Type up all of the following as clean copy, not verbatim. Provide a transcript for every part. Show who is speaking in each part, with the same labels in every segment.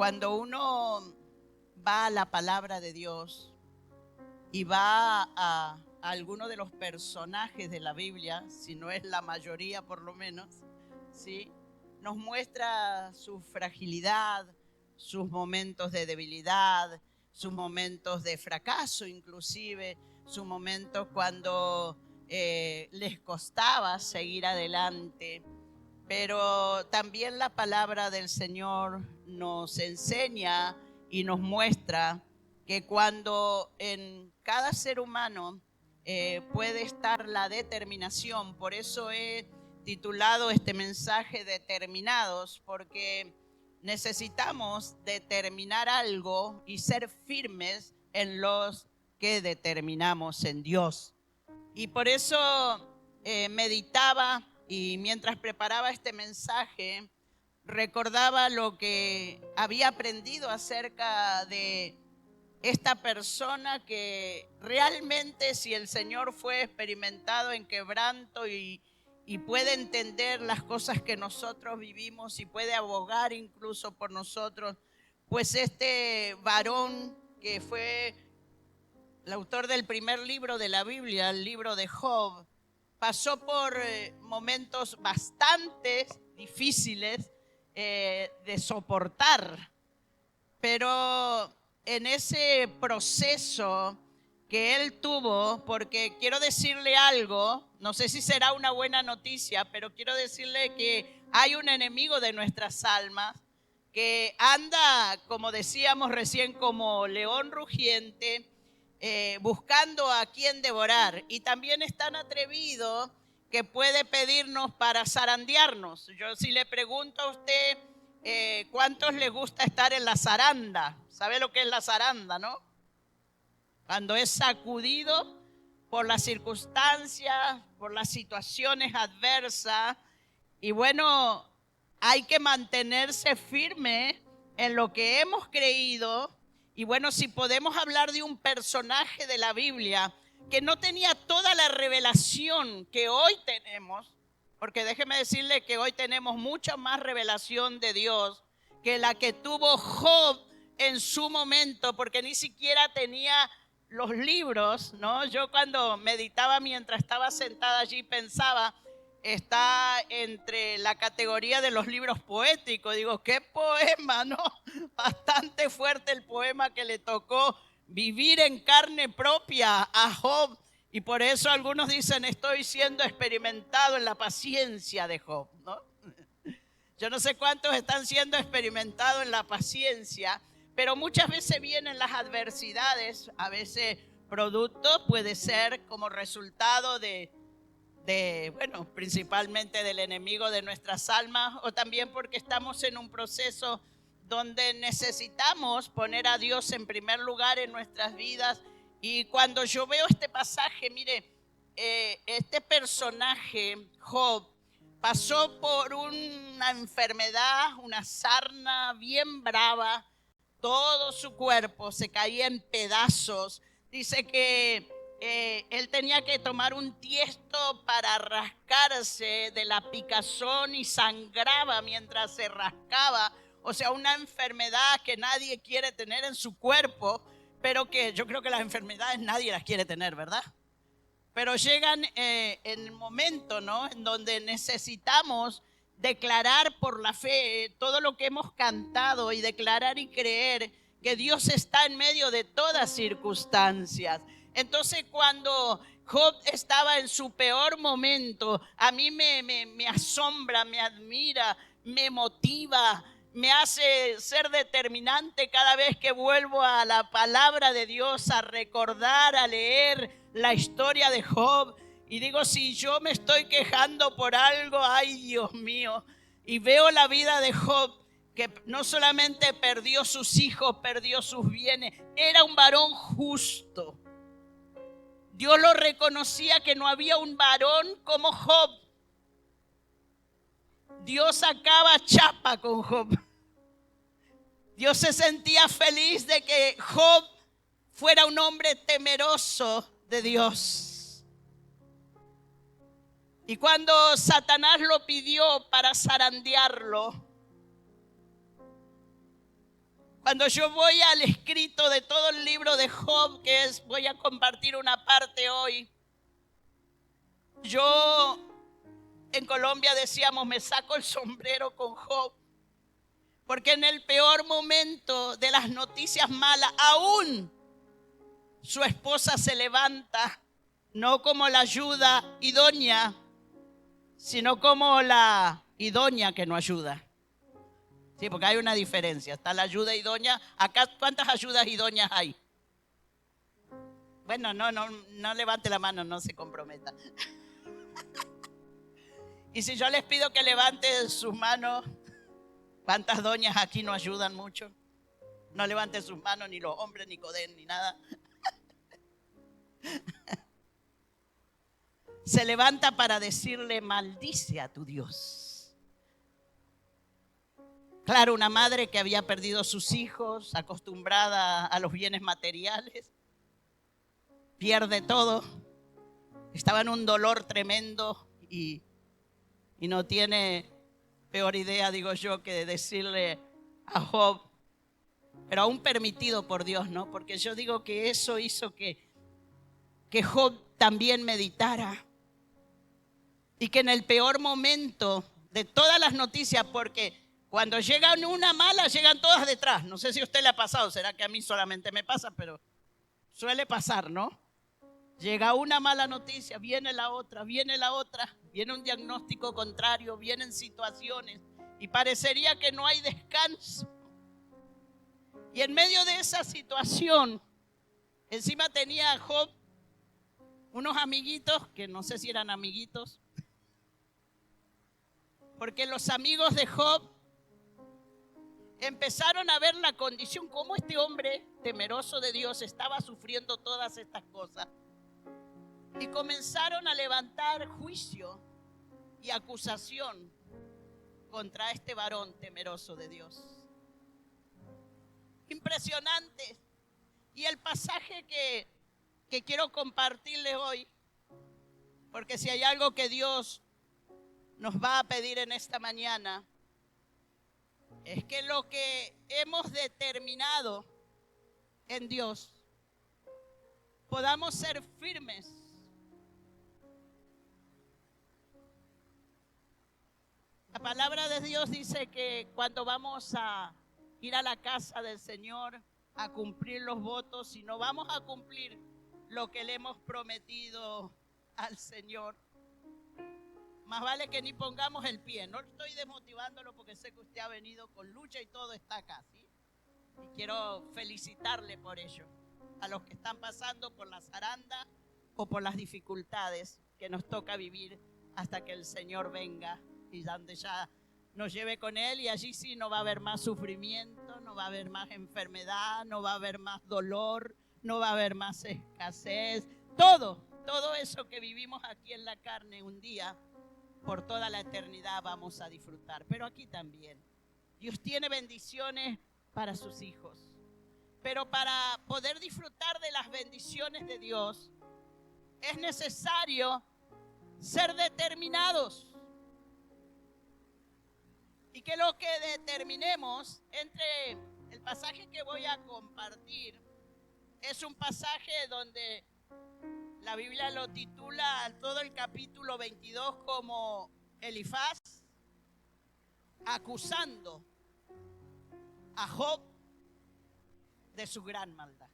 Speaker 1: Cuando uno va a la palabra de Dios y va a alguno de los personajes de la Biblia, si no es la mayoría por lo menos, ¿sí?, nos muestra su fragilidad, sus momentos de debilidad, sus momentos de fracaso inclusive, sus momentos cuando les costaba seguir adelante. Pero también la palabra del Señor nos enseña y nos muestra que cuando en cada ser humano puede estar la determinación. Por eso he titulado este mensaje Determinados, porque necesitamos determinar algo y ser firmes en los que determinamos en Dios. Y por eso meditaba, y mientras preparaba este mensaje, recordaba lo que había aprendido acerca de esta persona que realmente, si el Señor fue experimentado en quebranto y puede entender las cosas que nosotros vivimos y puede abogar incluso por nosotros, pues este varón que fue el autor del primer libro de la Biblia, el libro de Job, pasó por momentos bastante difíciles de soportar, pero en ese proceso que él tuvo, porque quiero decirle algo, no sé si será una buena noticia, pero quiero decirle que hay un enemigo de nuestras almas que anda, como decíamos recién, como león rugiente, buscando a quien devorar, y también es tan atrevido que puede pedirnos para zarandearnos. Yo si le pregunto a usted ¿cuántos les gusta estar en la zaranda? ¿Sabe lo que es la zaranda, no? Cuando es sacudido por las circunstancias, por las situaciones adversas, y bueno, hay que mantenerse firme en lo que hemos creído. Y bueno, si podemos hablar de un personaje de la Biblia que no tenía toda la revelación que hoy tenemos, porque déjeme decirle que hoy tenemos mucha más revelación de Dios que la que tuvo Job en su momento, porque ni siquiera tenía los libros, ¿no? Yo cuando meditaba mientras estaba sentada allí pensaba, está entre la categoría de los libros poéticos. Digo, qué poema, ¿no? Bastante fuerte el poema que le tocó vivir en carne propia a Job. Y por eso algunos dicen, estoy siendo experimentado en la paciencia de Job, ¿no? Yo no sé cuántos están siendo experimentados en la paciencia, pero muchas veces vienen las adversidades, a veces producto, puede ser como resultado de bueno, principalmente del enemigo de nuestras almas, o también porque estamos en un proceso donde necesitamos poner a Dios en primer lugar en nuestras vidas. Y cuando yo veo este pasaje, mire, este personaje, Job, pasó por una enfermedad, una sarna bien brava, todo su cuerpo se caía en pedazos. Dice que él tenía que tomar un tiesto para rascarse de la picazón y sangraba mientras se rascaba. O sea, una enfermedad que nadie quiere tener en su cuerpo, pero que yo creo que las enfermedades nadie las quiere tener, ¿verdad? Pero llegan en el momento, ¿no?, en donde necesitamos declarar por la fe todo lo que hemos cantado y declarar y creer que Dios está en medio de todas circunstancias. Entonces, cuando Job estaba en su peor momento, a mí me asombra, me admira, me motiva, me hace ser determinante cada vez que vuelvo a la palabra de Dios, a recordar, a leer la historia de Job. Y digo, si yo me estoy quejando por algo, ay Dios mío, y veo la vida de Job, que no solamente perdió sus hijos, perdió sus bienes, era un varón justo. Dios lo reconocía, que no había un varón como Job. Dios sacaba chapa con Job. Dios se sentía feliz de que Job fuera un hombre temeroso de Dios. Y cuando Satanás lo pidió para zarandearlo, Cuando yo voy al escrito de todo el libro de Job, voy a compartir una parte hoy. Yo en Colombia decíamos, me saco el sombrero con Job, porque en el peor momento de las noticias malas, aún su esposa se levanta, no como la ayuda idónea, sino como la idónea que no ayuda. Sí, porque hay una diferencia. Está la ayuda idónea. Acá, ¿cuántas ayudas idóneas hay? Bueno, no levante la mano, no se comprometa. Y si yo les pido que levanten sus manos, ¿cuántas doñas aquí no ayudan mucho? No levanten sus manos ni los hombres, ni Codén, ni nada. Se levanta para decirle, maldice a tu Dios. Claro, una madre que había perdido sus hijos, acostumbrada a los bienes materiales, pierde todo, estaba en un dolor tremendo y no tiene peor idea, digo yo, que decirle a Job, pero aún permitido por Dios, ¿no? Porque yo digo que eso hizo que Job también meditara y que en el peor momento de todas las noticias, porque cuando llegan una mala, llegan todas detrás. No sé si a usted le ha pasado, será que a mí solamente me pasa, pero suele pasar, ¿no? Llega una mala noticia, viene la otra, viene un diagnóstico contrario, vienen situaciones y parecería que no hay descanso. Y en medio de esa situación, encima tenía Job unos amiguitos, que no sé si eran amiguitos, porque los amigos de Job empezaron a ver la condición, cómo este hombre temeroso de Dios estaba sufriendo todas estas cosas. Y comenzaron a levantar juicio y acusación contra este varón temeroso de Dios. Impresionante. Y el pasaje que quiero compartirles hoy, porque si hay algo que Dios nos va a pedir en esta mañana, es que lo que hemos determinado en Dios, podamos ser firmes. La palabra de Dios dice que cuando vamos a ir a la casa del Señor a cumplir los votos, si no vamos a cumplir lo que le hemos prometido al Señor, más vale que ni pongamos el pie. No estoy desmotivándolo porque sé que usted ha venido con lucha y todo está acá, ¿sí? Y quiero felicitarle por ello. A los que están pasando por la zaranda o por las dificultades que nos toca vivir hasta que el Señor venga y donde ya nos lleve con Él, y allí sí no va a haber más sufrimiento, no va a haber más enfermedad, no va a haber más dolor, no va a haber más escasez. Todo eso que vivimos aquí en la carne un día, por toda la eternidad vamos a disfrutar. Pero aquí también Dios tiene bendiciones para sus hijos. Pero para poder disfrutar de las bendiciones de Dios, es necesario ser determinados. Y que lo que determinemos, entre el pasaje que voy a compartir, es un pasaje donde la Biblia lo titula todo el capítulo 22 como Elifaz acusando a Job de su gran maldad.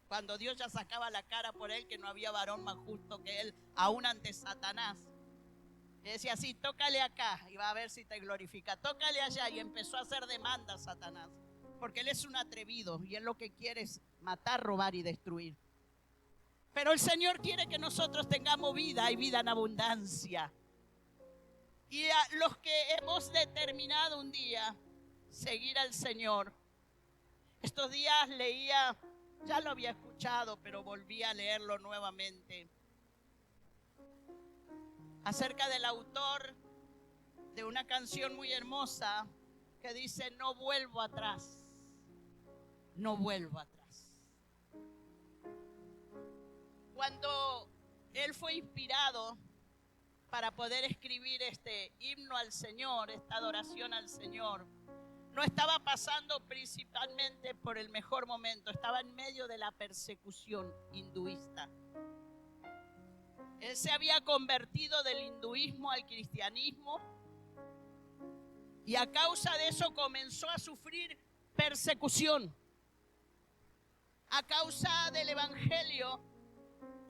Speaker 1: Cuando Dios ya sacaba la cara por él, que no había varón más justo que él, aún ante Satanás. Le decía así, tócale acá y va a ver si te glorifica, tócale allá, y empezó a hacer demandas Satanás, porque él es un atrevido y él lo que quiere es matar, robar y destruir. Pero el Señor quiere que nosotros tengamos vida y vida en abundancia. Y a los que hemos determinado un día seguir al Señor, estos días leía, ya lo había escuchado, pero volví a leerlo nuevamente, acerca del autor de una canción muy hermosa que dice, no vuelvo atrás, no vuelvo atrás. Cuando él fue inspirado para poder escribir este himno al Señor, esta adoración al Señor, no estaba pasando principalmente por el mejor momento, estaba en medio de la persecución hinduista. Él se había convertido del hinduismo al cristianismo y a causa de eso comenzó a sufrir persecución a causa del evangelio,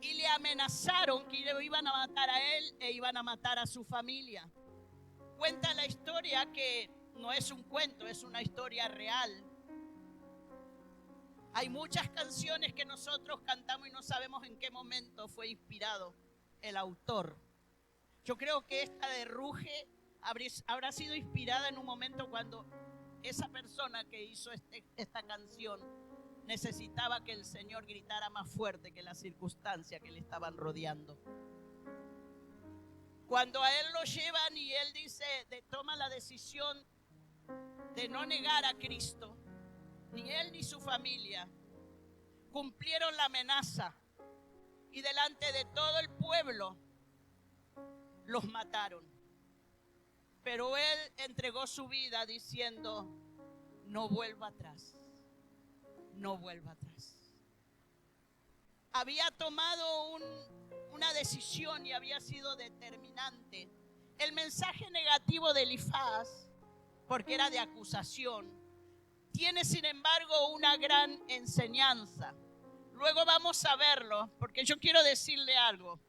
Speaker 1: y le amenazaron que le iban a matar a él e iban a matar a su familia. Cuenta la historia que no es un cuento, es una historia real. Hay muchas canciones que nosotros cantamos y no sabemos en qué momento fue inspirado el autor. Yo creo que esta de Ruge habrá sido inspirada en un momento cuando esa persona que hizo esta canción necesitaba que el Señor gritara más fuerte que las circunstancias que le estaban rodeando. Cuando a él lo llevan y él toma la decisión de no negar a Cristo, ni él ni su familia cumplieron la amenaza y delante de todo el pueblo los mataron. Pero él entregó su vida diciendo: no vuelva atrás. No vuelva atrás. Había tomado una decisión y había sido determinante. El mensaje negativo de Elifaz, porque era de acusación, tiene sin embargo una gran enseñanza. Luego vamos a verlo, porque yo quiero decirle algo.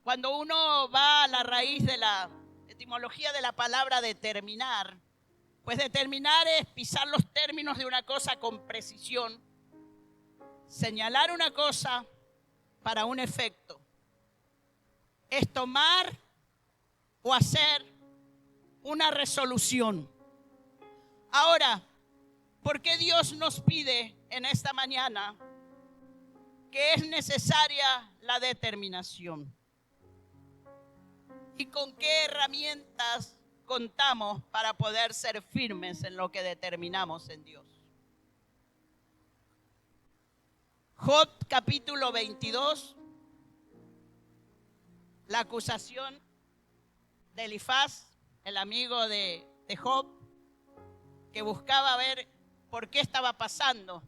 Speaker 1: Cuando uno va a la raíz de la etimología de la palabra determinar, pues determinar es pisar los términos de una cosa con precisión, señalar una cosa para un efecto. Es tomar o hacer una resolución. Ahora, ¿por qué Dios nos pide en esta mañana que es necesaria la determinación? ¿Y con qué herramientas contamos para poder ser firmes en lo que determinamos en Dios? Job capítulo 22, la acusación de Elifaz, el amigo de Job, que buscaba ver por qué estaba pasando.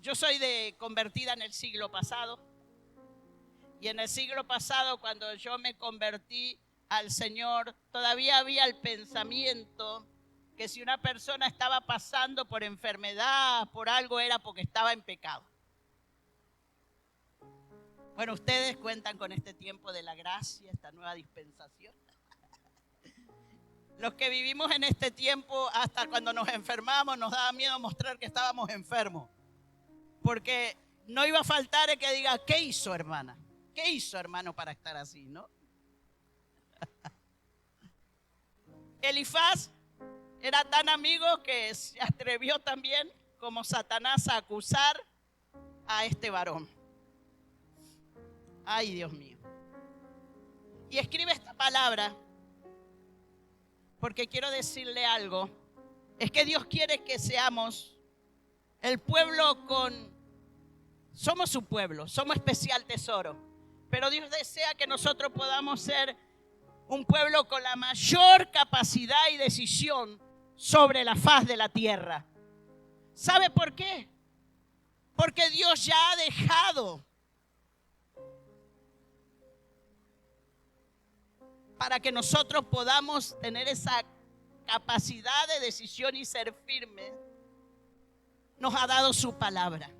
Speaker 1: Yo soy convertida en el siglo pasado, y en el siglo pasado, cuando yo me convertí al Señor, todavía había el pensamiento que si una persona estaba pasando por enfermedad, por algo, era porque estaba en pecado. Bueno, ustedes cuentan con este tiempo de la gracia, esta nueva dispensación. Los que vivimos en este tiempo, hasta cuando nos enfermamos, nos daba miedo mostrar que estábamos enfermos. Porque no iba a faltar el que diga: ¿qué hizo, hermana? ¿Qué hizo, hermano, para estar así, no? Elifaz era tan amigo que se atrevió también, como Satanás, a acusar a este varón. Ay, Dios mío. Y escribe esta palabra porque quiero decirle algo. Es que Dios quiere que seamos el pueblo somos su pueblo, somos especial tesoro. Pero Dios desea que nosotros podamos ser un pueblo con la mayor capacidad y decisión sobre la faz de la tierra. ¿Sabe por qué? Porque Dios ya ha dejado para que nosotros podamos tener esa capacidad de decisión y ser firmes. Nos ha dado su palabra.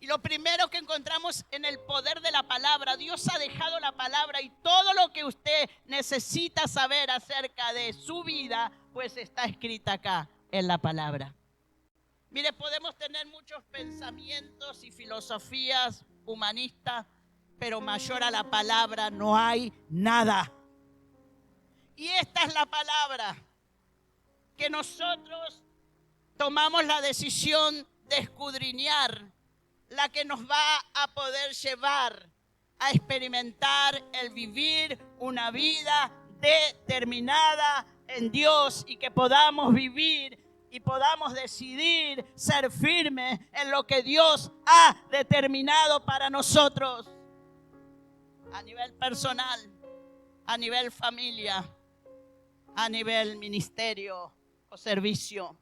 Speaker 1: Y lo primero que encontramos en el poder de la palabra, Dios ha dejado la palabra, y todo lo que usted necesita saber acerca de su vida, pues está escrita acá en la palabra. Mire, podemos tener muchos pensamientos y filosofías humanistas, pero mayor a la palabra no hay nada. Y esta es la palabra que nosotros tomamos la decisión de escudriñar, la que nos va a poder llevar a experimentar el vivir una vida determinada en Dios, y que podamos vivir y podamos decidir ser firmes en lo que Dios ha determinado para nosotros, a nivel personal, a nivel familia a nivel ministerio o servicio.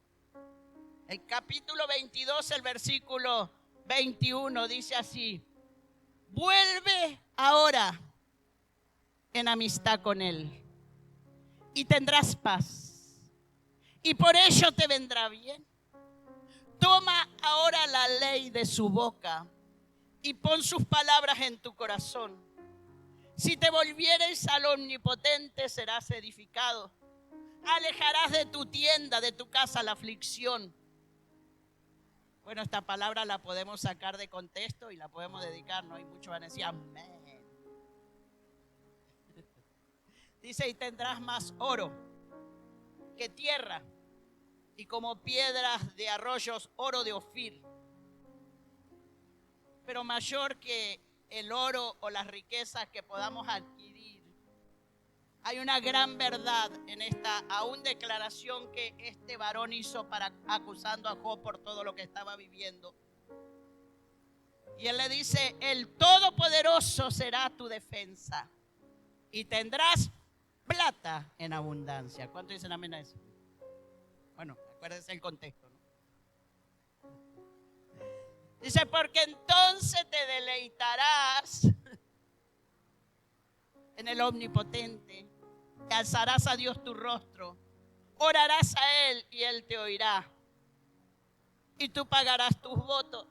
Speaker 1: El capítulo 22, el versículo 21 dice así: vuelve ahora en amistad con Él y tendrás paz, y por ello te vendrá bien. Toma ahora la ley de su boca y pon sus palabras en tu corazón. Si te volvieres al Omnipotente, serás edificado. Alejarás de tu tienda, de tu casa, la aflicción. Bueno, esta palabra la podemos sacar de contexto y la podemos dedicar, ¿no? Y muchos van a decir amén. Dice, y tendrás más oro que tierra, y como piedras de arroyos, oro de Ofir. Pero mayor que el oro o las riquezas que podamos adquirir, hay una gran verdad en esta aún declaración que este varón hizo para acusando a Job por todo lo que estaba viviendo. Y él le dice, el Todopoderoso será tu defensa y tendrás plata en abundancia. ¿Cuánto dicen amén a eso? Bueno, acuérdense el contexto, ¿no? Dice, porque entonces te deleitarás en el Omnipotente, te alzarás a Dios tu rostro, orarás a Él y Él te oirá, y tú pagarás tus votos.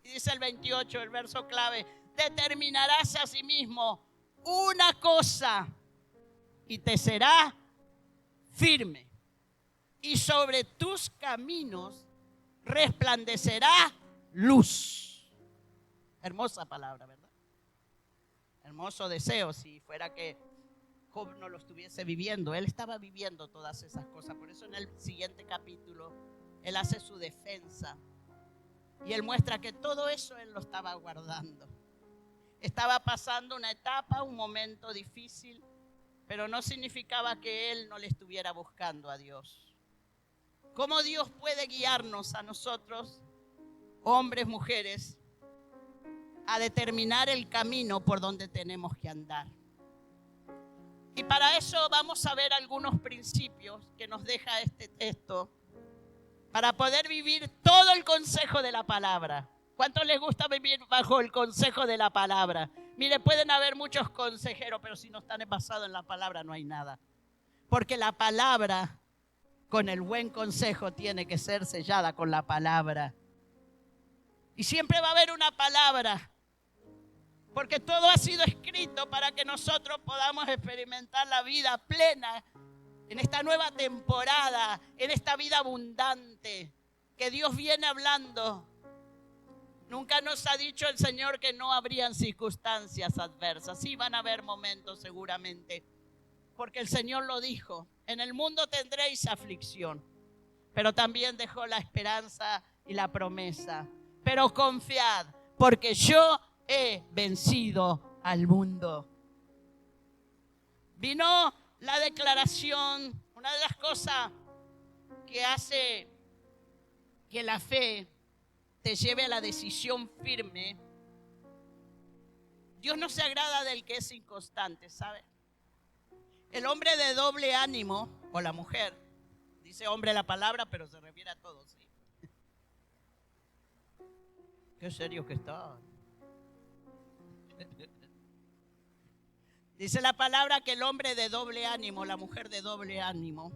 Speaker 1: Y dice el 28, el verso clave, determinarás a sí mismo una cosa y te será firme, y sobre tus caminos resplandecerá luz. Hermosa palabra, ¿verdad? Hermoso deseo si fuera que Job no lo estuviese viviendo. Él estaba viviendo todas esas cosas. Por eso en el siguiente capítulo él hace su defensa y él muestra que todo eso él lo estaba guardando. Estaba pasando una etapa, un momento difícil, pero no significaba que él no le estuviera buscando a Dios. ¿Cómo Dios puede guiarnos a nosotros, hombres, mujeres, a determinar el camino por donde tenemos que andar? Y para eso vamos a ver algunos principios que nos deja este texto para poder vivir todo el consejo de la palabra. ¿Cuántos les gusta vivir bajo el consejo de la palabra? Mire, pueden haber muchos consejeros, pero si no están basados en la palabra no hay nada. Porque la palabra, con el buen consejo, tiene que ser sellada con la palabra. Y siempre va a haber una palabra, porque todo ha sido escrito para que nosotros podamos experimentar la vida plena en esta nueva temporada, en esta vida abundante que Dios viene hablando. Nunca nos ha dicho el Señor que no habrían circunstancias adversas. Sí van a haber momentos seguramente, porque el Señor lo dijo. En el mundo tendréis aflicción, pero también dejó la esperanza y la promesa. Pero confiad, porque yo he vencido al mundo. Vino la declaración, una de las cosas que hace que la fe te lleve a la decisión firme. Dios no se agrada del que es inconstante, ¿sabe? El hombre de doble ánimo, o la mujer, dice hombre la palabra, pero se refiere a todos, ¿sí? Qué serio que está. Dice la palabra que el hombre de doble ánimo, la mujer de doble ánimo,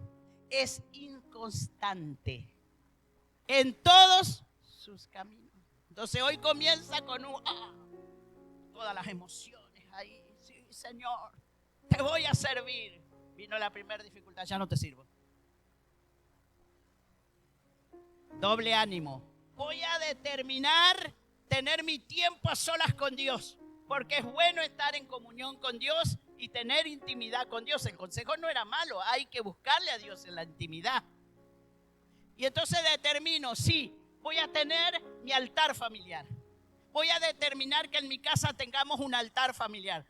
Speaker 1: es inconstante en todos sus caminos. Entonces hoy comienza con todas las emociones ahí. Sí, Señor, te voy a servir. Vino la primera dificultad, ya no te sirvo. Doble ánimo. Voy a determinar tener mi tiempo a solas con Dios, porque es bueno estar en comunión con Dios y tener intimidad con Dios. El consejo no era malo, hay que buscarle a Dios en la intimidad. Y entonces determino, sí, voy a tener mi altar familiar. Voy a determinar que en mi casa tengamos un altar familiar.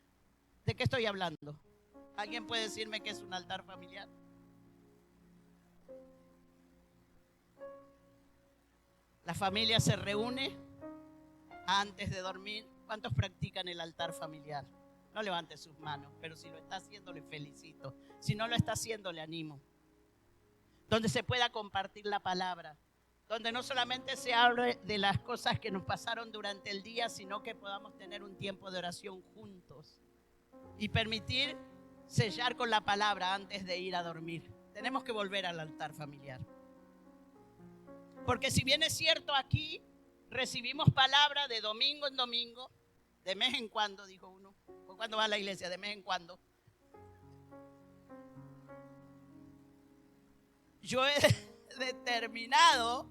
Speaker 1: ¿De qué estoy hablando? ¿Alguien puede decirme qué es un altar familiar? La familia se reúne antes de dormir. ¿Cuántos practican el altar familiar? No levante sus manos, pero si lo está haciendo, le felicito. Si no lo está haciendo, le animo. Donde se pueda compartir la palabra. Donde no solamente se hable de las cosas que nos pasaron durante el día, sino que podamos tener un tiempo de oración juntos. Y permitir sellar con la palabra antes de ir a dormir. Tenemos que volver al altar familiar. Porque si bien es cierto, aquí recibimos palabra de domingo en domingo, de mes en cuando, dijo uno. ¿Cuándo va a la iglesia? De mes en cuando. Yo he determinado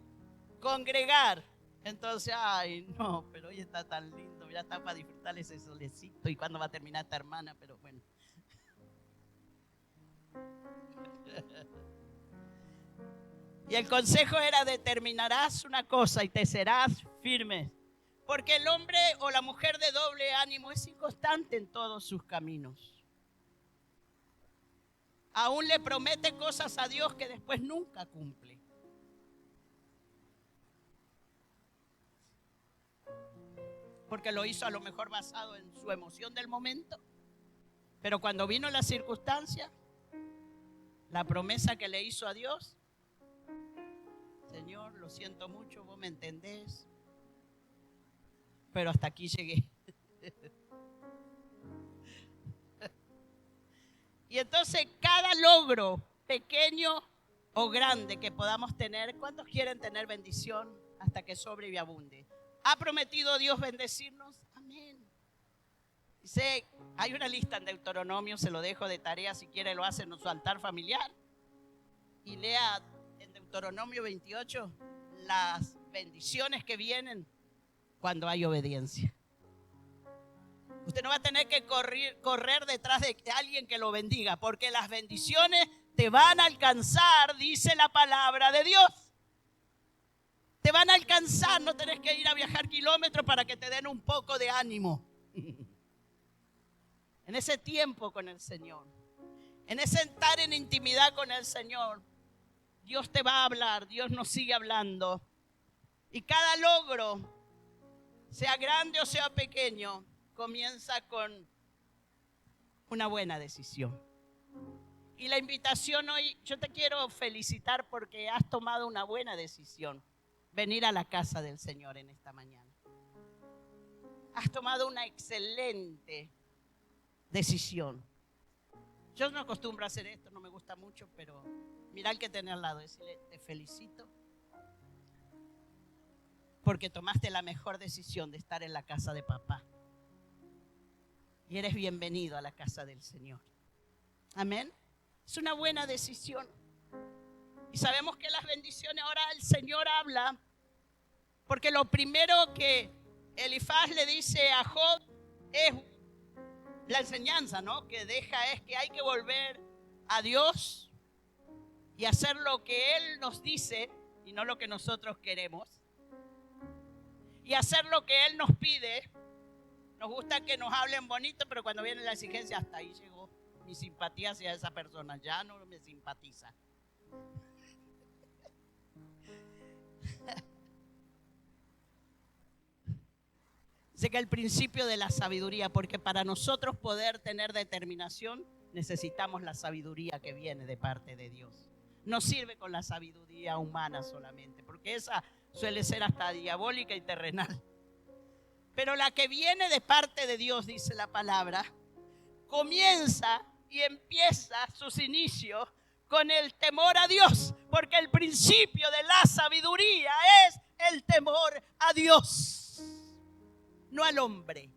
Speaker 1: congregar. Entonces, ay, no, pero hoy está tan lindo. Ya está para disfrutar ese solecito. ¿Y cuándo va a terminar esta hermana? Pero bueno. Y el consejo era: determinarás una cosa y te serás firme. Porque el hombre o la mujer de doble ánimo es inconstante en todos sus caminos. Aún le promete cosas a Dios que después nunca cumple. Porque lo hizo a lo mejor basado en su emoción del momento. Pero cuando vino la circunstancia, la promesa que le hizo a Dios: Señor, lo siento mucho, vos me entendés, pero hasta aquí llegué. Y entonces cada logro, pequeño o grande, que podamos tener, ¿cuántos quieren tener bendición hasta que sobre y abunde? ¿Ha prometido Dios bendecirnos? Amén. Dice, hay una lista en Deuteronomio, se lo dejo de tarea, si quiere lo hace en su altar familiar. Y lea en Deuteronomio 28 las bendiciones que vienen cuando hay obediencia. Usted no va a tener que correr detrás de alguien que lo bendiga, porque las bendiciones te van a alcanzar, dice la palabra de Dios. Te van a alcanzar, no tenés que ir a viajar kilómetros para que te den un poco de ánimo. En ese tiempo con el Señor, en ese estar en intimidad con el Señor, Dios te va a hablar, Dios nos sigue hablando. Y cada logro, sea grande o sea pequeño, comienza con una buena decisión. Y la invitación hoy, yo te quiero felicitar porque has tomado una buena decisión. Venir a la casa del Señor en esta mañana. Has tomado una excelente decisión. Yo no acostumbro a hacer esto, no me gusta mucho, pero mira al que tenés al lado, decirle: te felicito porque tomaste la mejor decisión de estar en la casa de papá. Y eres bienvenido a la casa del Señor. Amén. Es una buena decisión. Y sabemos que las bendiciones, ahora el Señor habla, porque lo primero que Elifaz le dice a Job es la enseñanza, ¿no? Que deja es que hay que volver a Dios y hacer lo que Él nos dice y no lo que nosotros queremos. Y hacer lo que Él nos pide. Nos gusta que nos hablen bonito, pero cuando viene la exigencia, hasta ahí llegó mi simpatía hacia esa persona. Ya no me simpatiza. Sé que el principio de la sabiduría, porque para nosotros poder tener determinación, necesitamos la sabiduría que viene de parte de Dios. No sirve con la sabiduría humana solamente, porque esa suele ser hasta diabólica y terrenal. Pero la que viene de parte de Dios, dice la palabra, comienza y empieza sus inicios con el temor a Dios, porque el principio de la sabiduría es el temor a Dios, no al hombre,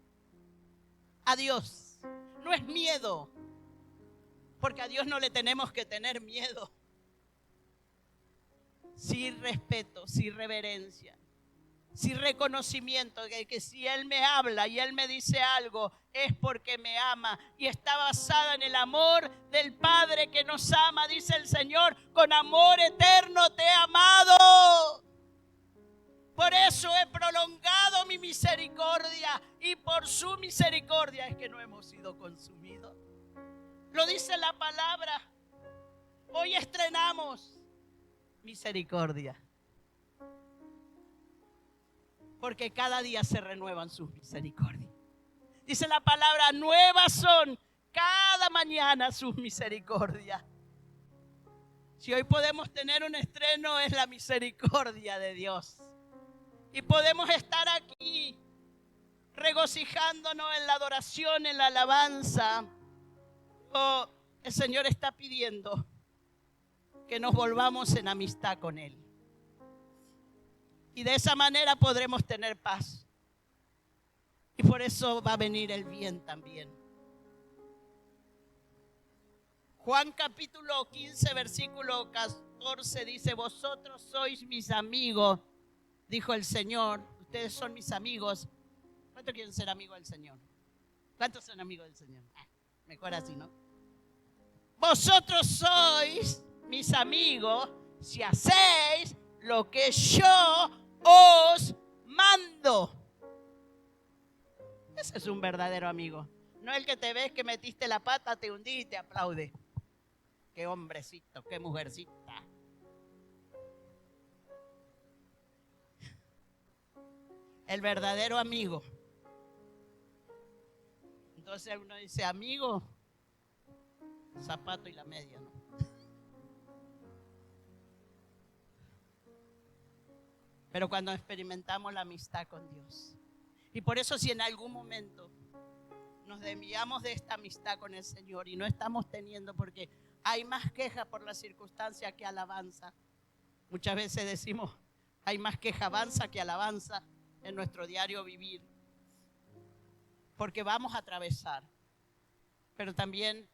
Speaker 1: a Dios. No es miedo, porque a Dios no le tenemos que tener miedo. Sí respeto, sí reverencia, sí reconocimiento de que si Él me habla y Él me dice algo es porque me ama y está basada en el amor del Padre que nos ama, dice el Señor, con amor eterno te he amado. Por eso he prolongado mi misericordia y por su misericordia es que no hemos sido consumidos. Lo dice la palabra. Hoy estrenamos misericordia. Porque cada día se renuevan sus misericordias. Dice la palabra, nuevas son cada mañana sus misericordias. Si hoy podemos tener un estreno, es la misericordia de Dios. Y podemos estar aquí regocijándonos en la adoración, en la alabanza. Oh, el Señor está pidiendo que nos volvamos en amistad con Él. Y de esa manera podremos tener paz. Y por eso va a venir el bien también. Juan capítulo 15, versículo 14 dice, vosotros sois mis amigos, dijo el Señor. Ustedes son mis amigos. ¿Cuántos quieren ser amigos del Señor? ¿Cuántos son amigos del Señor? Mejor así, ¿no? Vosotros sois mis amigos si hacéis lo que yo os mando. Ese es un verdadero amigo. No el que te ves que metiste la pata, te hundí y te aplaude. Qué hombrecito, qué mujercita. El verdadero amigo. Entonces uno dice, amigo, zapato y la media, ¿no? Pero cuando experimentamos la amistad con Dios. Y por eso si en algún momento nos desviamos de esta amistad con el Señor y no estamos teniendo, porque hay más queja por la circunstancia que alabanza. Muchas veces decimos, hay más quejabanza que alabanza en nuestro diario vivir. Porque vamos a atravesar. Pero también,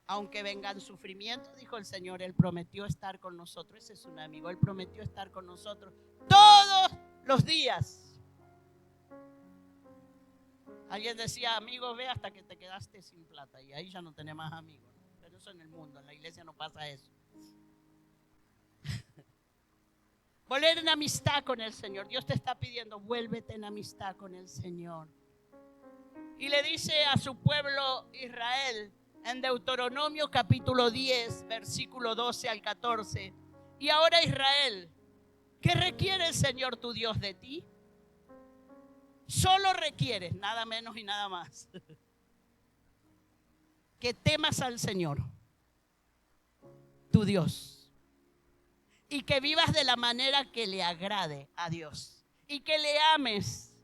Speaker 1: aunque vengan sufrimientos, dijo el Señor, Él prometió estar con nosotros. Ese es un amigo. Él prometió estar con nosotros todos los días. Alguien decía, amigo, ve hasta que te quedaste sin plata. Y ahí ya no tenés más amigos. Pero eso en el mundo, en la iglesia no pasa eso. Volver en amistad con el Señor. Dios te está pidiendo, vuélvete en amistad con el Señor. Y le dice a su pueblo Israel en Deuteronomio capítulo 10, versículo 12 al 14. Y ahora Israel, ¿qué requiere el Señor tu Dios de ti? Solo requiere, nada menos y nada más, que temas al Señor, tu Dios, y que vivas de la manera que le agrade a Dios, y que le ames,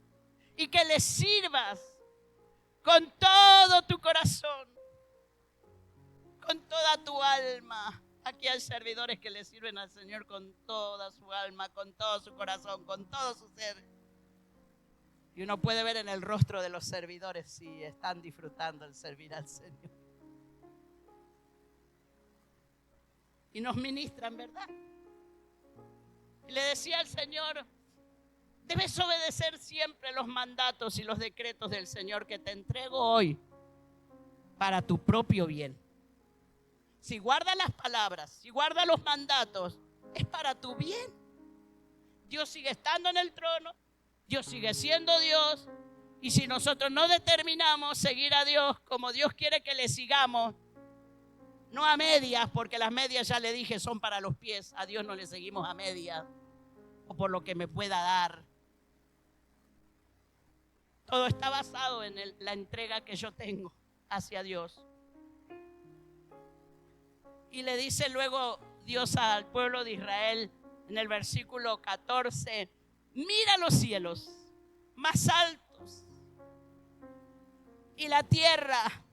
Speaker 1: y que le sirvas con todo tu corazón, con toda tu alma. Aquí hay servidores que le sirven al Señor con toda su alma, con todo su corazón, con todo su ser. Y uno puede ver en el rostro de los servidores si están disfrutando el servir al Señor. Y nos ministran, ¿verdad? Y le decía al Señor, debes obedecer siempre los mandatos y los decretos del Señor que te entrego hoy para tu propio bien. Si guardas las palabras, si guardas los mandatos, es para tu bien. Dios sigue estando en el trono, Dios sigue siendo Dios. Y si nosotros no determinamos seguir a Dios como Dios quiere que le sigamos, no a medias, porque las medias ya le dije son para los pies, a Dios no le seguimos a medias o por lo que me pueda dar. Todo está basado en la entrega que yo tengo hacia Dios. Y le dice luego Dios al pueblo de Israel en el versículo 14, mira los cielos más altos y la tierra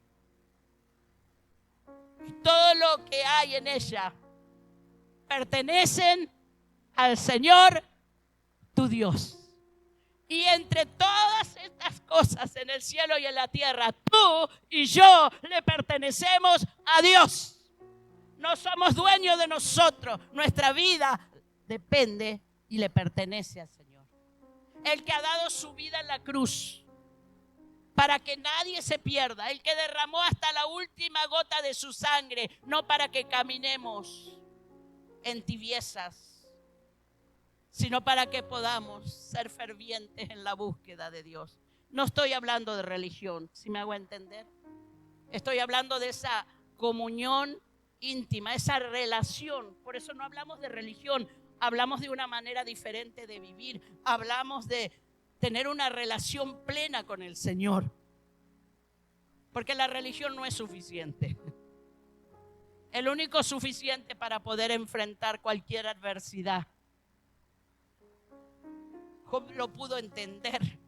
Speaker 1: y todo lo que hay en ella pertenecen al Señor tu Dios. Y entre todas estas cosas en el cielo y en la tierra, tú y yo le pertenecemos a Dios. No somos dueños de nosotros. Nuestra vida depende y le pertenece al Señor. El que ha dado su vida en la cruz para que nadie se pierda. El que derramó hasta la última gota de su sangre, no para que caminemos en tibiezas, sino para que podamos ser fervientes en la búsqueda de Dios. No estoy hablando de religión, si me hago entender. Estoy hablando de esa comunión íntima, esa relación. Por eso no hablamos de religión, hablamos de una manera diferente de vivir. Hablamos de tener una relación plena con el Señor. Porque la religión no es suficiente. El único suficiente para poder enfrentar cualquier adversidad. Job lo pudo entender.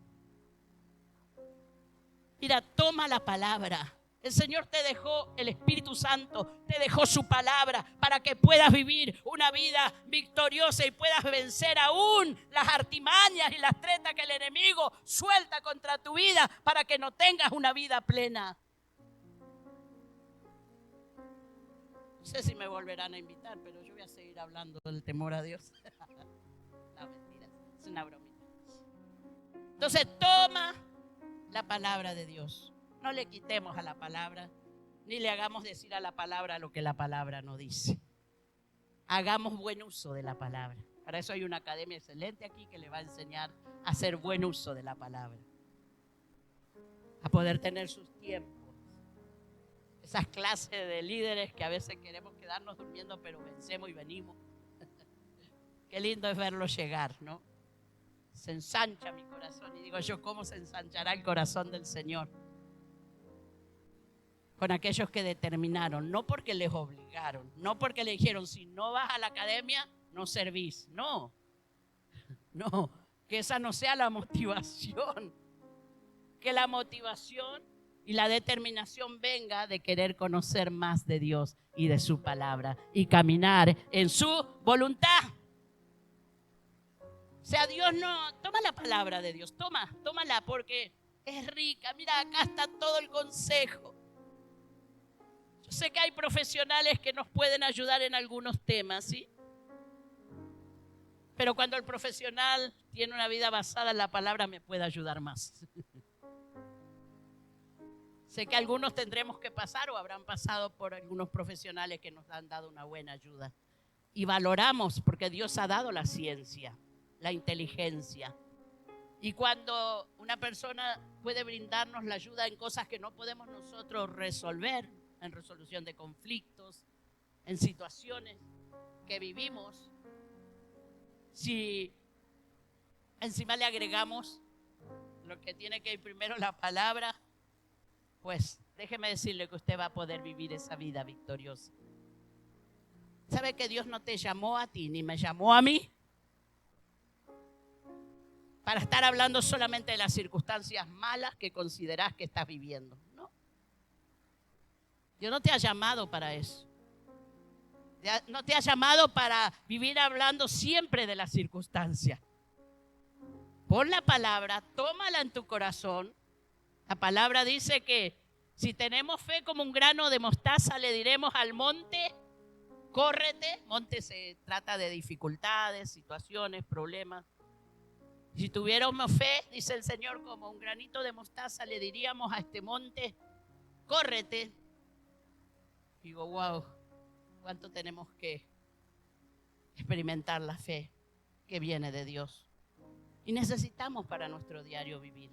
Speaker 1: Mira, toma la palabra. El Señor te dejó el Espíritu Santo, te dejó su palabra para que puedas vivir una vida victoriosa y puedas vencer aún las artimañas y las tretas que el enemigo suelta contra tu vida para que no tengas una vida plena. No sé si me volverán a invitar, pero yo voy a seguir hablando del temor a Dios. No, mentira, es una bromita. Entonces toma la palabra de Dios. No le quitemos a la palabra, ni le hagamos decir a la palabra lo que la palabra no dice. Hagamos buen uso de la palabra. Para eso hay una academia excelente aquí que le va a enseñar a hacer buen uso de la palabra. A poder tener sus tiempos. Esas clases de líderes que a veces queremos quedarnos durmiendo, pero vencemos y venimos. Qué lindo es verlo llegar, ¿no? Se ensancha mi corazón. Y digo yo, ¿cómo se ensanchará el corazón del Señor? Con aquellos que determinaron, no porque les obligaron, no porque le dijeron, si no vas a la academia, no servís. No, que esa no sea la motivación. Que la motivación y la determinación venga de querer conocer más de Dios y de su palabra y caminar en su voluntad. O sea, Dios no, toma la palabra de Dios, tómala porque es rica. Mira, acá está todo el consejo. Yo sé que hay profesionales que nos pueden ayudar en algunos temas, ¿sí? Pero cuando el profesional tiene una vida basada en la palabra, me puede ayudar más. Sé que algunos tendremos que pasar o habrán pasado por algunos profesionales que nos han dado una buena ayuda. Y valoramos porque Dios ha dado la ciencia, la inteligencia. Y cuando una persona puede brindarnos la ayuda en cosas que no podemos nosotros resolver, en resolución de conflictos, en situaciones que vivimos, si encima le agregamos lo que tiene que ir primero, la palabra, pues déjeme decirle que usted va a poder vivir esa vida victoriosa. ¿Sabe que Dios no te llamó a ti ni me llamó a mí para estar hablando solamente de las circunstancias malas que considerás que estás viviendo? No. Dios no te ha llamado para eso. No te ha llamado para vivir hablando siempre de las circunstancias. Pon la palabra, tómala en tu corazón. La palabra dice que si tenemos fe como un grano de mostaza, le diremos al monte, córrete. Monte se trata de dificultades, situaciones, problemas. Si tuviéramos fe, dice el Señor, como un granito de mostaza, le diríamos a este monte, córrete. Digo, wow, cuánto tenemos que experimentar la fe que viene de Dios. Y necesitamos para nuestro diario vivir.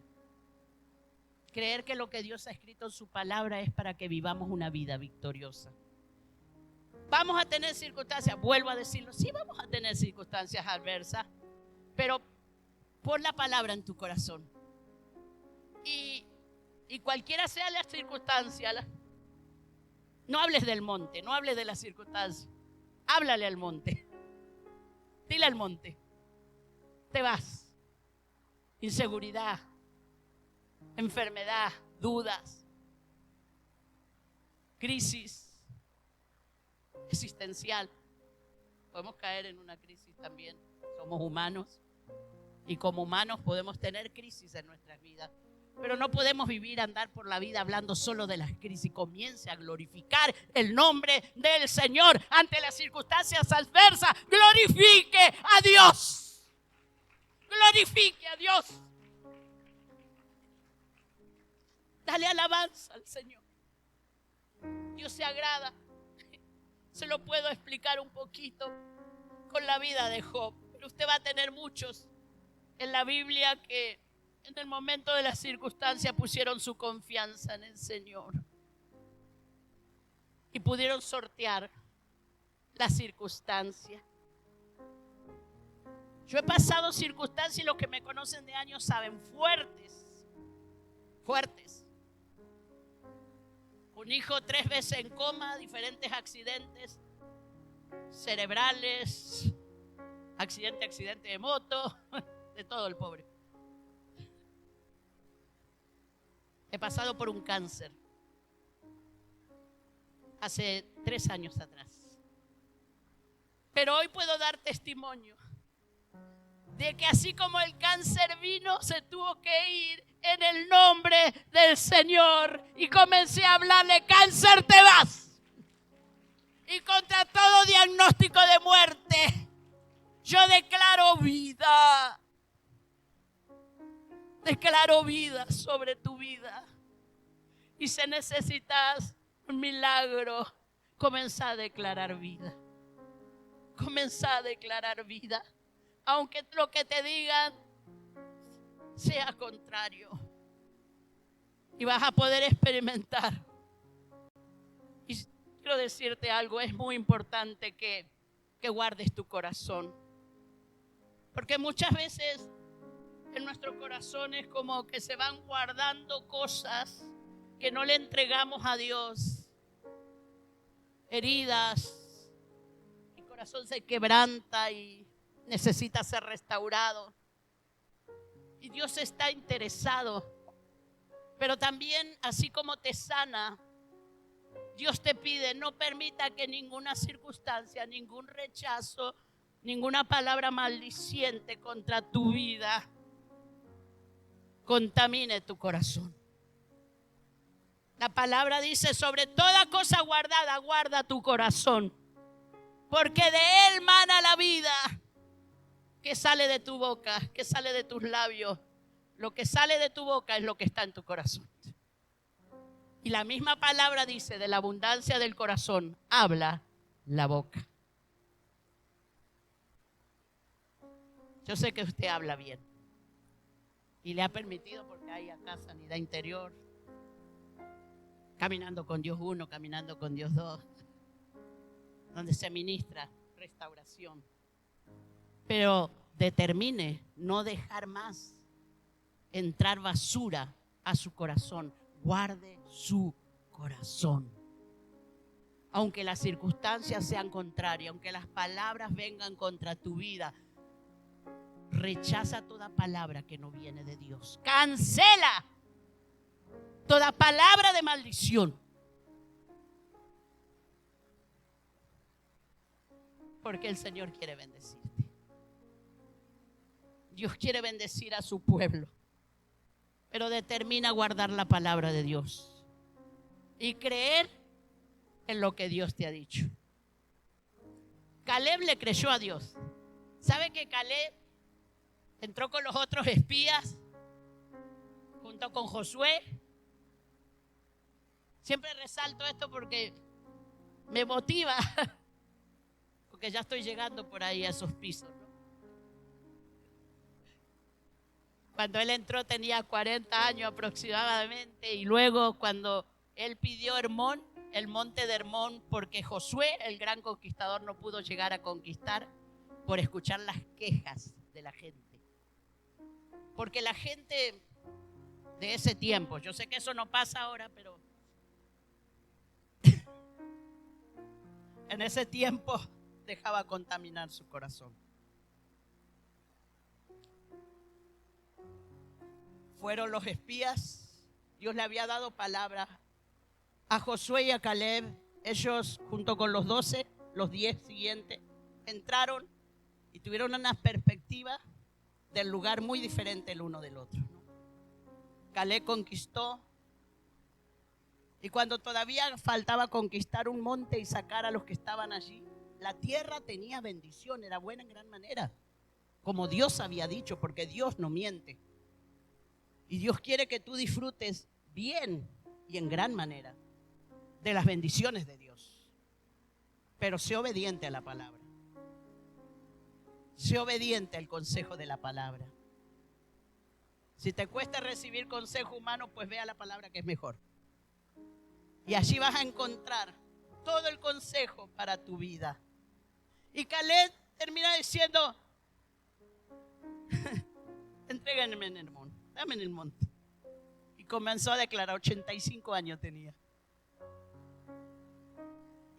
Speaker 1: Creer que lo que Dios ha escrito en su palabra es para que vivamos una vida victoriosa. Vamos a tener circunstancias, vuelvo a decirlo, sí vamos a tener circunstancias adversas, pero pon la palabra en tu corazón. Y cualquiera sea la circunstancia, no hables del monte, no hables de la circunstancia. Háblale al monte. Dile al monte, te vas. Inseguridad, enfermedad, dudas, crisis existencial. Podemos caer en una crisis también. Somos humanos y como humanos podemos tener crisis en nuestras vidas. Pero no podemos andar por la vida hablando solo de las crisis. Comience a glorificar el nombre del Señor ante las circunstancias adversas. Glorifique a Dios. Glorifique a Dios. Dale alabanza al Señor. Dios se agrada. Se lo puedo explicar un poquito con la vida de Job. Pero usted va a tener muchos en la Biblia que en el momento de la circunstancia pusieron su confianza en el Señor. Y pudieron sortear la circunstancia. Yo he pasado circunstancias y los que me conocen de años saben, fuertes. Un hijo 3 veces en coma, diferentes accidentes cerebrales, accidente de moto, de todo el pobre. He pasado por un cáncer hace 3 años atrás. Pero hoy puedo dar testimonio de que así como el cáncer vino, se tuvo que ir en el nombre del Señor. Y comencé a hablarle: cáncer, te vas. Y contra todo diagnóstico de muerte, yo declaro vida. Declaro vida sobre tu vida. Y si necesitas un milagro, comienza a declarar vida. Comienza a declarar vida. Aunque lo que te digan sea contrario. Y vas a poder experimentar. Y quiero decirte algo, es muy importante que guardes tu corazón. Porque muchas veces en nuestro corazón es como que se van guardando cosas que no le entregamos a Dios. Heridas. Mi corazón se quebranta y necesita ser restaurado. Y Dios está interesado. Pero también, así como te sana, Dios te pide: no permita que ninguna circunstancia, ningún rechazo, ninguna palabra maldiciente contra tu vida contamine tu corazón. La palabra dice: sobre toda cosa guardada, guarda tu corazón, porque de él mana la vida. ¿Qué sale de tu boca? ¿Qué sale de tus labios? Lo que sale de tu boca es lo que está en tu corazón. Y la misma palabra dice: de la abundancia del corazón habla la boca. Yo sé que usted habla bien. Y le ha permitido, porque hay acá sanidad interior. Caminando con Dios 1, caminando con Dios 2. Donde se ministra restauración. Pero determine no dejar más entrar basura a su corazón. Guarde su corazón. Aunque las circunstancias sean contrarias, aunque las palabras vengan contra tu vida, rechaza toda palabra que no viene de Dios. Cancela toda palabra de maldición. Porque el Señor quiere bendecirte. Dios quiere bendecir a su pueblo. Pero determina guardar la palabra de Dios y creer en lo que Dios te ha dicho. Caleb le creyó a Dios. ¿Sabe que Caleb entró con los otros espías junto con Josué? Siempre resalto esto porque me motiva, porque ya estoy llegando por ahí a esos pisos, ¿no? Cuando él entró tenía 40 años aproximadamente, y luego cuando él pidió Hermón, el monte de Hermón, porque Josué, el gran conquistador, no pudo llegar a conquistar por escuchar las quejas de la gente. Porque la gente de ese tiempo, yo sé que eso no pasa ahora, pero en ese tiempo dejaba contaminar su corazón. Fueron los espías. Dios le había dado palabra a Josué y a Caleb. Ellos, junto con los 12, los 10 siguientes, entraron y tuvieron una perspectiva del lugar muy diferente el uno del otro, ¿no? Caleb conquistó, y cuando todavía faltaba conquistar un monte y sacar a los que estaban allí, la tierra tenía bendición, era buena en gran manera, como Dios había dicho, porque Dios no miente. Y Dios quiere que tú disfrutes bien y en gran manera de las bendiciones de Dios. Pero sé obediente a la palabra. Sé obediente al consejo de la palabra. Si te cuesta recibir consejo humano, pues ve a la palabra, que es mejor. Y allí vas a encontrar todo el consejo para tu vida. Y Caleb termina diciendo: entréganme en Hermón, dame en el monte. Y comenzó a declarar, 85 años tenía.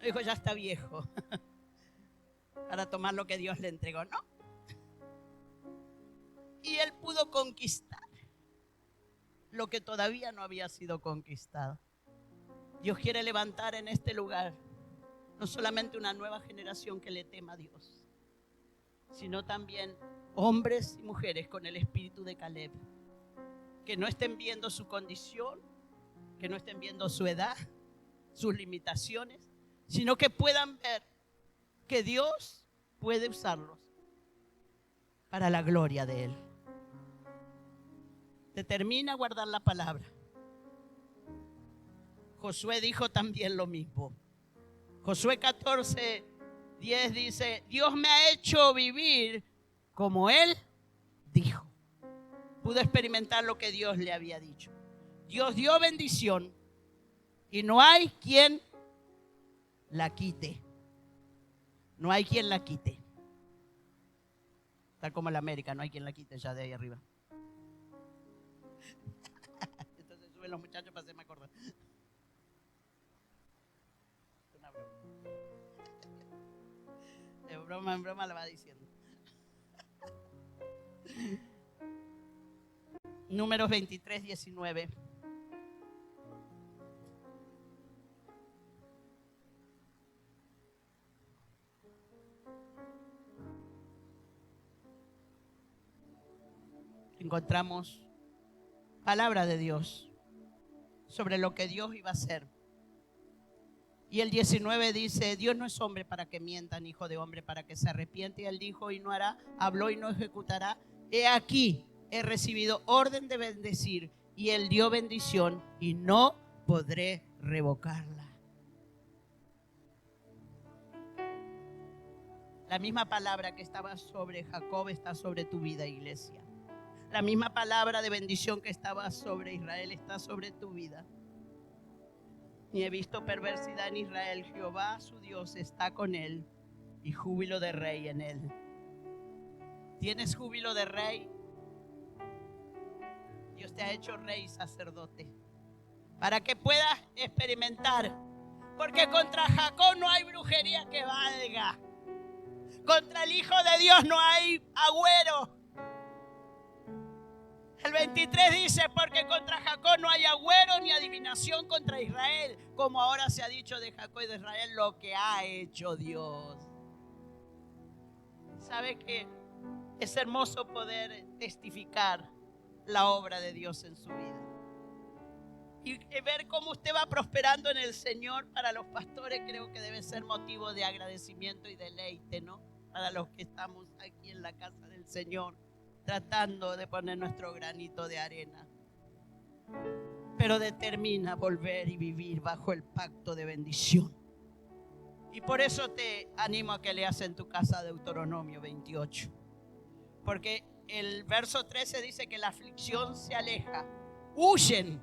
Speaker 1: No dijo, ya está viejo para tomar lo que Dios le entregó, no. Y él pudo conquistar lo que todavía no había sido conquistado. Dios quiere levantar en este lugar no solamente una nueva generación que le tema a Dios, sino también hombres y mujeres con el espíritu de Caleb, que no estén viendo su condición, que no estén viendo su edad, sus limitaciones, sino que puedan ver que Dios puede usarlos para la gloria de Él. Determina guardar la palabra. Josué dijo también lo mismo. Josué 14:10 dice, Dios me ha hecho vivir como Él dijo. Pudo experimentar lo que Dios le había dicho. Dios dio bendición y no hay quien la quite. No hay quien la quite. Tal como la América, no hay quien la quite ya de ahí arriba. Entonces suben los muchachos para hacerme acordar. Una broma. De broma en broma la va diciendo. Números 23:19. Encontramos palabra de Dios sobre lo que Dios iba a hacer. Y el 19 dice, Dios no es hombre para que mienta, ni hijo de hombre para que se arrepiente. Y él dijo y no hará, habló y no ejecutará. He aquí, he recibido orden de bendecir, y él dio bendición y no podré revocarla. La misma palabra que estaba sobre Jacob está sobre tu vida, iglesia. La misma palabra de bendición que estaba sobre Israel está sobre tu vida. Ni he visto perversidad en Israel. Jehová su Dios está con él y júbilo de rey en él. ¿Tienes júbilo de rey? Dios te ha hecho rey y sacerdote para que puedas experimentar. Porque contra Jacob no hay brujería que valga. Contra el Hijo de Dios no hay agüero. El 23 dice, porque contra Jacob no hay agüero ni adivinación contra Israel, como ahora se ha dicho de Jacob y de Israel lo que ha hecho Dios. ¿Sabe qué? Es hermoso poder testificar la obra de Dios en su vida. Y ver cómo usted va prosperando en el Señor para los pastores creo que debe ser motivo de agradecimiento y deleite, ¿no? Para los que estamos aquí en la casa del Señor, tratando de poner nuestro granito de arena. Pero determina volver y vivir bajo el pacto de bendición. Y por eso te animo a que leas en tu casa Deuteronomio 28. Porque el verso 13 dice que la aflicción se aleja. Huyen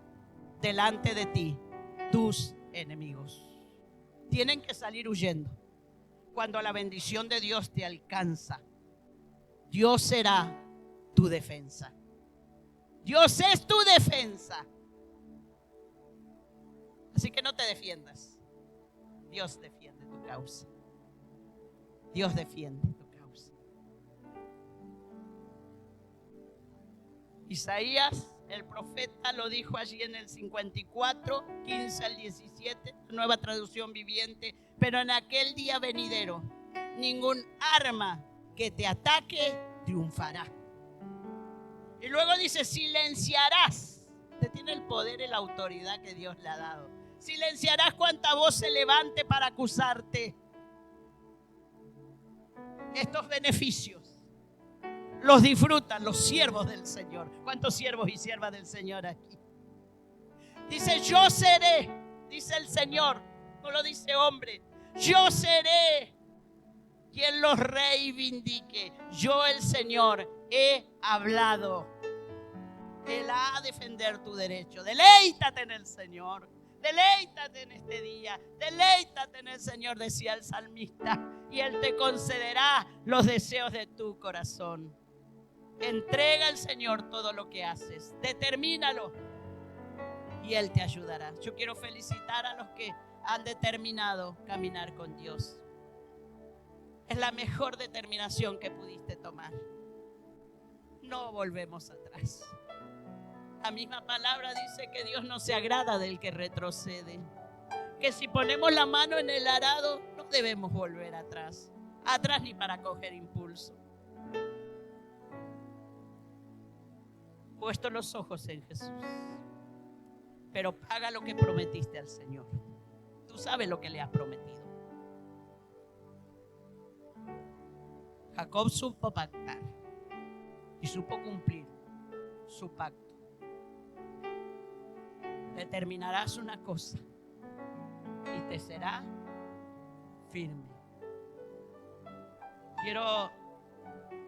Speaker 1: delante de ti tus enemigos. Tienen que salir huyendo. Cuando la bendición de Dios te alcanza, Dios será tu defensa. Dios es tu defensa. Así que no te defiendas. Dios defiende tu causa. Dios defiende tu causa. Isaías, el profeta, lo dijo allí en el 54, 15 al 17, nueva traducción viviente. Pero en aquel día venidero, ningún arma que te ataque triunfará. Y luego dice, silenciarás. Usted tiene el poder y la autoridad que Dios le ha dado. Silenciarás cuanta voz se levante para acusarte. Estos beneficios los disfrutan los siervos del Señor. ¿Cuántos siervos y siervas del Señor aquí? Dice, yo seré, dice el Señor, no lo dice hombre. Yo seré quien los reivindique. Yo, el Señor, he hablado. Él ha de defender tu derecho. Deleítate en el Señor. Deleítate en este día. Deleítate en el Señor, decía el salmista. Y Él te concederá los deseos de tu corazón. Entrega al Señor todo lo que haces. Determínalo. Y Él te ayudará. Yo quiero felicitar a los que han determinado caminar con Dios. Es la mejor determinación que pudiste tomar. No volvemos atrás. La misma palabra dice que Dios no se agrada del que retrocede. Que si ponemos la mano en el arado, no debemos volver atrás. Atrás ni para coger impulso. Puesto los ojos en Jesús. Pero paga lo que prometiste al Señor. Tú sabes lo que le has prometido. Jacob supo pactar y supo cumplir su pacto. Determinarás una cosa y te será firme. Quiero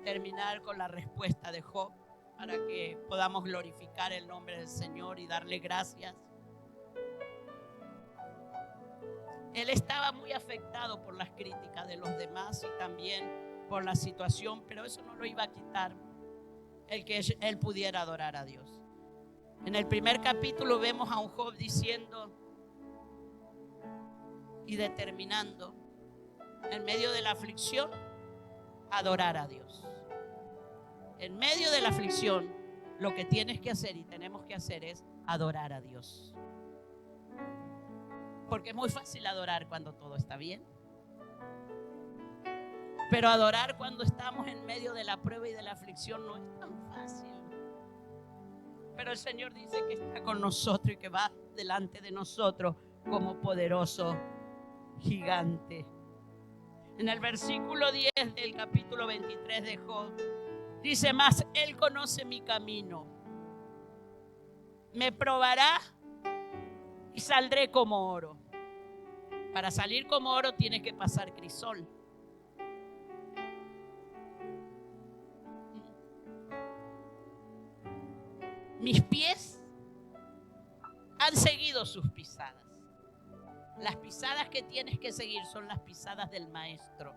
Speaker 1: terminar con la respuesta de Job para que podamos glorificar el nombre del Señor y darle gracias. Él estaba muy afectado por las críticas de los demás y también por la situación, pero eso no lo iba a quitar el que él pudiera adorar a Dios. En el primer capítulo vemos a un Job diciendo y determinando en medio de la aflicción adorar a Dios. En medio de la aflicción lo que tienes que hacer y tenemos que hacer es adorar a Dios. Porque es muy fácil adorar cuando todo está bien. Pero adorar cuando estamos en medio de la prueba y de la aflicción no es tan fácil. Pero el Señor dice que está con nosotros y que va delante de nosotros como poderoso gigante. En el versículo 10 del capítulo 23 de Job, dice: mas Él conoce mi camino, me probará y saldré como oro. Para salir como oro tienes que pasar crisol. Mis pies han seguido sus pisadas. Las pisadas que tienes que seguir son las pisadas del Maestro.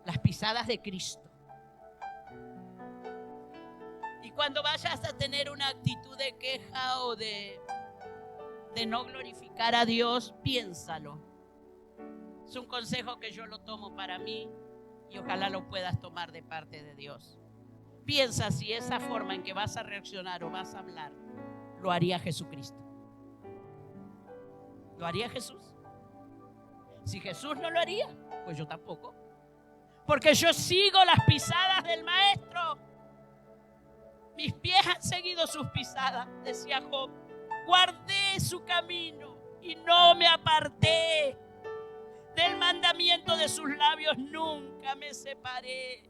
Speaker 1: Las pisadas de Cristo. Y cuando vayas a tener una actitud de queja o de no glorificar a Dios, piénsalo. Es un consejo que yo lo tomo para mí y ojalá lo puedas tomar de parte de Dios. Piensa si esa forma en que vas a reaccionar o vas a hablar lo haría Jesucristo. ¿Lo haría Jesús? Si Jesús no lo haría, pues yo tampoco. Porque yo sigo las pisadas del Maestro. Mis pies han seguido sus pisadas, decía Job. Guardé su camino y no me aparté. Del mandamiento de sus labios nunca me separé.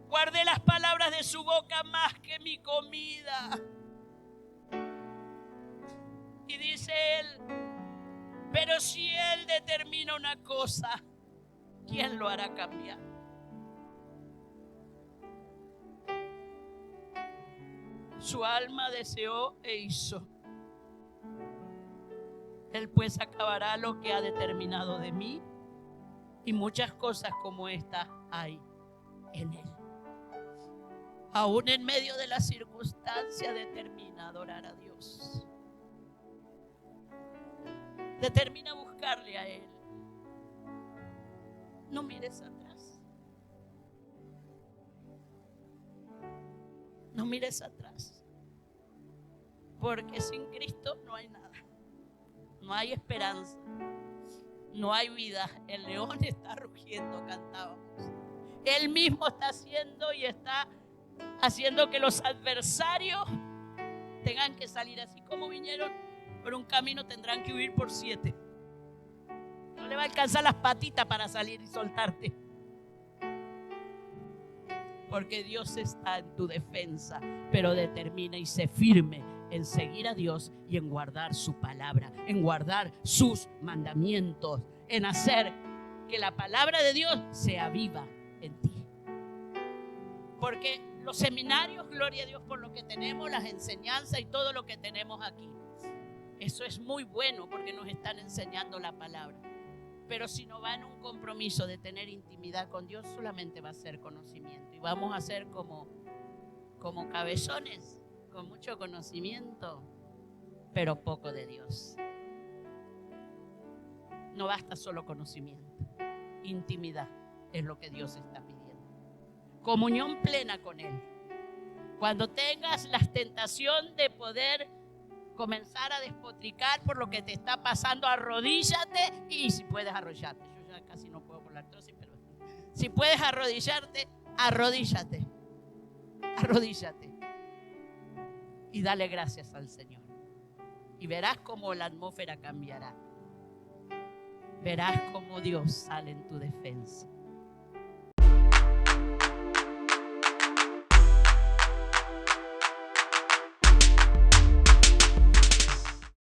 Speaker 1: Guardé las palabras de su boca más que mi comida. Y dice él: pero si él determina una cosa, ¿quién lo hará cambiar? Su alma deseó e hizo. Él pues acabará lo que ha determinado de mí, y muchas cosas como esta hay en él. Aún en medio de la circunstancia, determina adorar a Dios. Determina buscarle a Él. No mires atrás. No mires atrás. Porque sin Cristo no hay nada. No hay esperanza. No hay vida. El león está rugiendo, cantábamos. Él mismo está haciendo y está haciendo que los adversarios tengan que salir. Así como vinieron por un camino, tendrán que huir por 7. No le va a alcanzar las patitas para salir y soltarte. Porque Dios está en tu defensa, pero determina y sé firme en seguir a Dios y en guardar su palabra, en guardar sus mandamientos, en hacer que la palabra de Dios sea viva en ti. Porque los seminarios, gloria a Dios por lo que tenemos, las enseñanzas y todo lo que tenemos aquí, eso es muy bueno porque nos están enseñando la palabra. Pero si no va en un compromiso de tener intimidad con Dios, solamente va a ser conocimiento. Y vamos a ser como cabezones, con mucho conocimiento, pero poco de Dios. No basta solo conocimiento. Intimidad es lo que Dios está pidiendo. Comunión plena con Él. Cuando tengas la tentación de poder comenzar a despotricar por lo que te está pasando, arrodíllate, y si puedes arrodillarte. Yo ya casi no puedo por la artrosis, pero si puedes arrodillarte, arrodíllate. Arrodíllate. Y dale gracias al Señor. Y verás cómo la atmósfera cambiará. Verás cómo Dios sale en tu defensa.